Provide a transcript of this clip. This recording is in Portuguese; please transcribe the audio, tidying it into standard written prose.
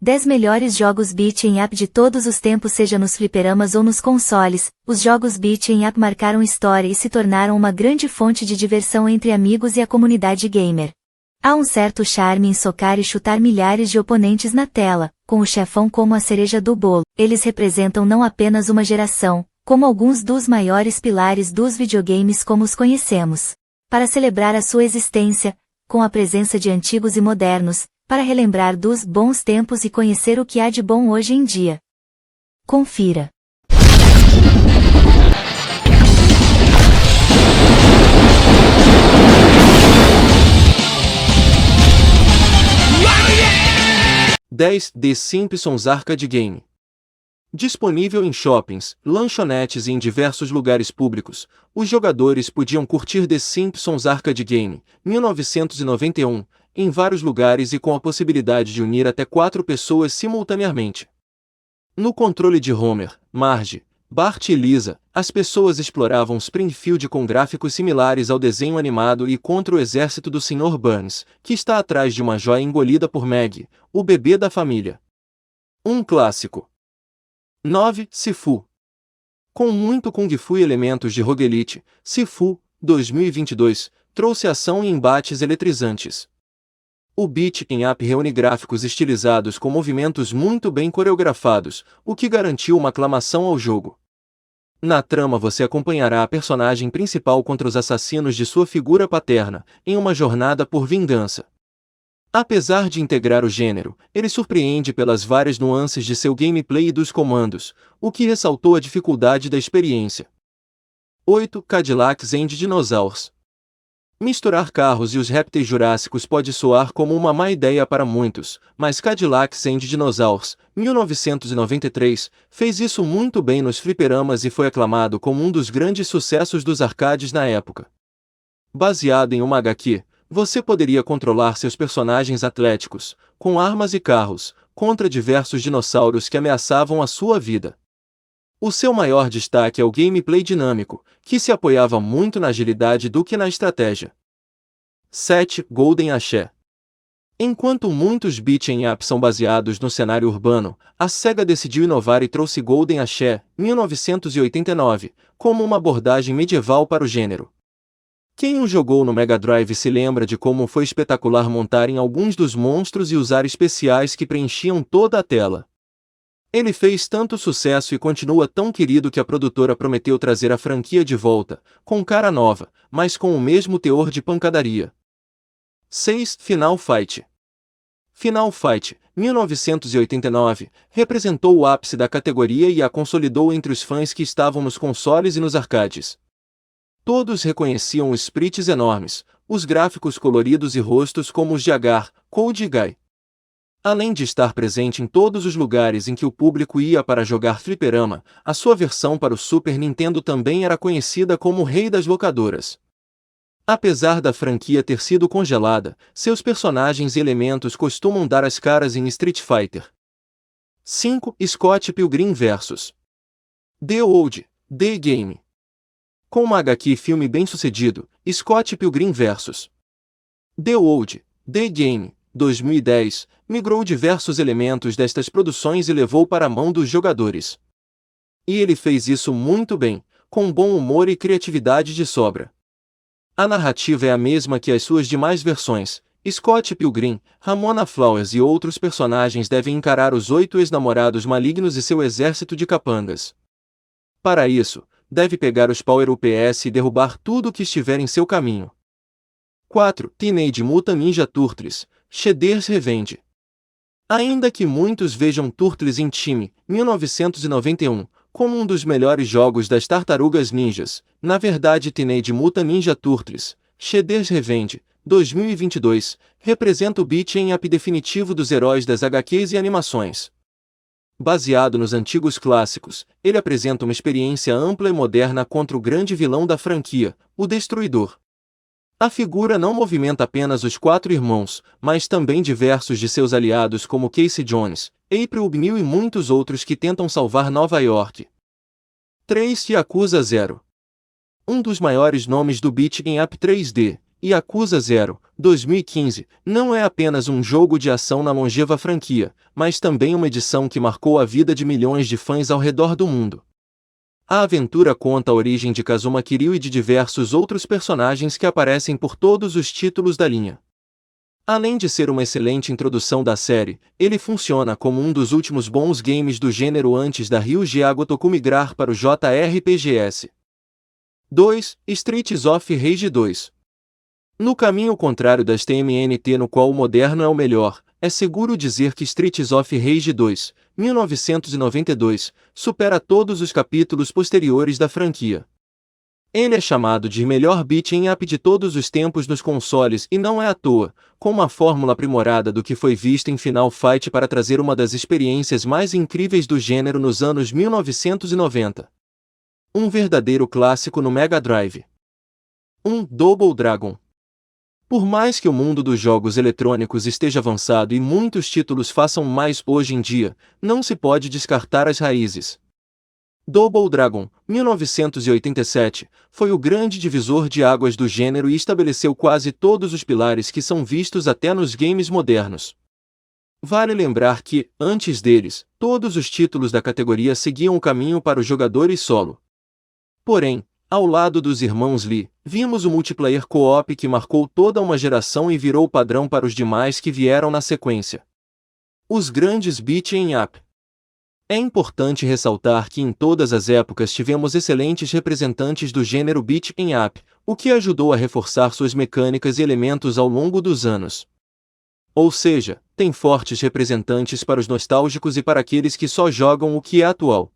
10 melhores jogos beat'em up de todos os tempos, seja nos fliperamas ou nos consoles. Os jogos beat'em up marcaram história e se tornaram uma grande fonte de diversão entre amigos e a comunidade gamer. Há um certo charme em socar e chutar milhares de oponentes na tela, com o chefão como a cereja do bolo. Eles representam não apenas uma geração, como alguns dos maiores pilares dos videogames como os conhecemos. Para celebrar a sua existência, com a presença de antigos e modernos, para relembrar dos bons tempos e conhecer o que há de bom hoje em dia. Confira. The Simpsons Arcade Game. Disponível em shoppings, lanchonetes e em diversos lugares públicos, os jogadores podiam curtir The Simpsons Arcade Game, 1991, em vários lugares e com a possibilidade de unir até 4 pessoas simultaneamente. No controle de Homer, Marge, Bart e Lisa, as pessoas exploravam Springfield com gráficos similares ao desenho animado e contra o exército do Sr. Burns, que está atrás de uma joia engolida por Maggie, o bebê da família. Um clássico. 9. Sifu. Com muito Kung Fu e elementos de roguelite, Sifu, 2022, trouxe ação e embates eletrizantes. O beat'em up reúne gráficos estilizados com movimentos muito bem coreografados, o que garantiu uma aclamação ao jogo. Na trama você acompanhará a personagem principal contra os assassinos de sua figura paterna, em uma jornada por vingança. Apesar de integrar o gênero, ele surpreende pelas várias nuances de seu gameplay e dos comandos, o que ressaltou a dificuldade da experiência. 8. Cadillacs and Dinosaurs. Misturar carros e os répteis jurássicos pode soar como uma má ideia para muitos, mas Cadillacs and Dinosaurs, 1993, fez isso muito bem nos fliperamas e foi aclamado como um dos grandes sucessos dos arcades na época. Baseado em uma HQ, você poderia controlar seus personagens atléticos, com armas e carros, contra diversos dinossauros que ameaçavam a sua vida. O seu maior destaque é o gameplay dinâmico, que se apoiava muito na agilidade do que na estratégia. 7. Golden Axe. Enquanto muitos beat'em up são baseados no cenário urbano, a SEGA decidiu inovar e trouxe Golden Axe, 1989, como uma abordagem medieval para o gênero. Quem o jogou no Mega Drive se lembra de como foi espetacular montar em alguns dos monstros e usar especiais que preenchiam toda a tela. Ele fez tanto sucesso e continua tão querido que a produtora prometeu trazer a franquia de volta, com cara nova, mas com o mesmo teor de pancadaria. 6. Final Fight. Final Fight, 1989, representou o ápice da categoria e a consolidou entre os fãs que estavam nos consoles e nos arcades. Todos reconheciam os sprites enormes, os gráficos coloridos e rostos como os de Agar, Code e Guy. Além de estar presente em todos os lugares em que o público ia para jogar fliperama, a sua versão para o Super Nintendo também era conhecida como o Rei das Locadoras. Apesar da franquia ter sido congelada, seus personagens e elementos costumam dar as caras em Street Fighter. 5. Scott Pilgrim vs. The Old, The Game. Com uma HQ filme bem sucedido, Scott Pilgrim vs. The Old, The Game, 2010, migrou diversos elementos destas produções e levou para a mão dos jogadores. E ele fez isso muito bem, com bom humor e criatividade de sobra. A narrativa é a mesma que as suas demais versões. Scott Pilgrim, Ramona Flowers e outros personagens devem encarar os 8 ex-namorados malignos e seu exército de capangas. Para isso, deve pegar os Power UPS e derrubar tudo que estiver em seu caminho. 4. Teenage Mutant Ninja Turtles, Shredder's Revenge. Ainda que muitos vejam Turtles in Time, 1991, como um dos melhores jogos das Tartarugas Ninjas, na verdade Teenage Mutant Ninja Turtles, Shredder's Revenge, 2022, representa o beat'em up definitivo dos heróis das HQs e animações. Baseado nos antigos clássicos, ele apresenta uma experiência ampla e moderna contra o grande vilão da franquia, o Destruidor. A figura não movimenta apenas os 4 irmãos, mas também diversos de seus aliados como Casey Jones, April O'Neil e muitos outros que tentam salvar Nova York. 3. Yakuza 0. Um dos maiores nomes do beat'em up 3D, Yakuza 0, 2015, não é apenas um jogo de ação na longeva franquia, mas também uma edição que marcou a vida de milhões de fãs ao redor do mundo. A aventura conta a origem de Kazuma Kiryu e de diversos outros personagens que aparecem por todos os títulos da linha. Além de ser uma excelente introdução da série, ele funciona como um dos últimos bons games do gênero antes da Ryuji Gotoku migrar para o JRPGs. 2. Streets of Rage 2. No caminho contrário das TMNT, no qual o moderno é o melhor, é seguro dizer que Streets of Rage 2, 1992, supera todos os capítulos posteriores da franquia. Ele é chamado de melhor beat'em up de todos os tempos nos consoles e não é à toa, com uma fórmula aprimorada do que foi visto em Final Fight para trazer uma das experiências mais incríveis do gênero nos anos 1990. Um verdadeiro clássico no Mega Drive. 1. Double Dragon. Por mais que o mundo dos jogos eletrônicos esteja avançado e muitos títulos façam mais hoje em dia, não se pode descartar as raízes. Double Dragon, 1987, foi o grande divisor de águas do gênero e estabeleceu quase todos os pilares que são vistos até nos games modernos. Vale lembrar que, antes deles, todos os títulos da categoria seguiam o caminho para os jogadores solo. Porém, ao lado dos irmãos Lee, vimos o multiplayer co-op que marcou toda uma geração e virou padrão para os demais que vieram na sequência. Os grandes beat'em up. É importante ressaltar que em todas as épocas tivemos excelentes representantes do gênero beat'em up, o que ajudou a reforçar suas mecânicas e elementos ao longo dos anos. Ou seja, tem fortes representantes para os nostálgicos e para aqueles que só jogam o que é atual.